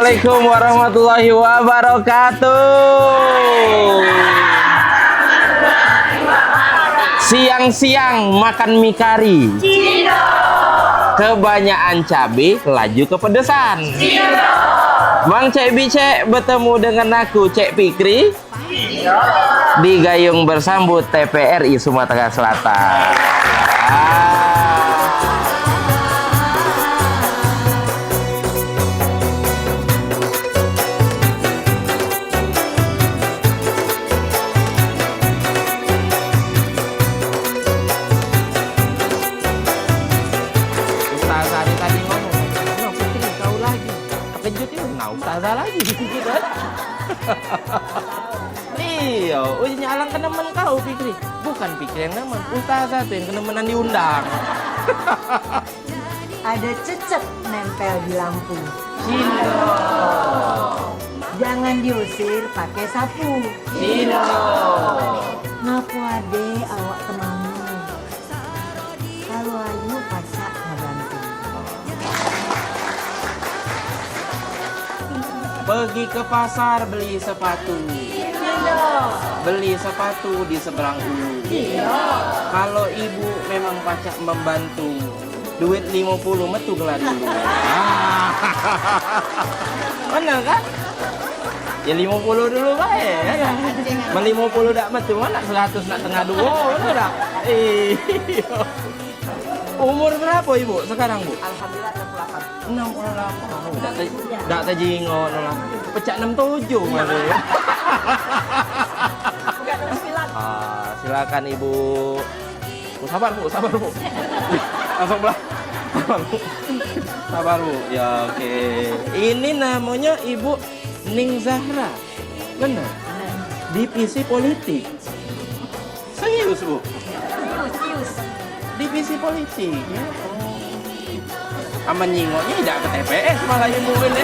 Assalamualaikum warahmatullahi wabarakatuh. Siang-siang makan mie kari. Kebanyakan cabai, laju kepedesan. Bang Cek Bicek bertemu dengan aku Cek Fikri di Gayung bersambut TPRI Sumatera Selatan. Ustazah tadi ngomong, "No, Fikri kau lagi." Kejut itu, nah Ustazah lagi gitu kan. Iya, nyalang ke nemen kau Fikri. Bukan Fikri yang nemen, Ustazah tuh yang kenemenan diundang. Ada cecek nempel di lampu. Sino. Jangan diusir pakai sapu. Sino. Ngaku ade awak kenalmu. Kalau ayu pasak ngebantu. Pergi ke pasar beli sepatu. Beli sepatu di seberang ulu. Kalau ibu memang pacak membantu, duit 50 metu kelar dulu. Benar kan? Ya 50 dulu baik ya. 50 dak metu mana 100 nak tengah dua, benar tak? Iya. Umur berapa ibu sekarang bu? Alhamdulillah 68. Dak tajingo nolak. Pecah 67 maksudnya. Silakan ibu. Sabar bu. Langsung belah. Sabar bu. Ya oke. Ini namanya Ibu Ning Zahra. Benar? Divisi politik. Serius bu? Serius. Divisi politik ya. Aman nyingoknya tidak ke TPS malah ibu ini.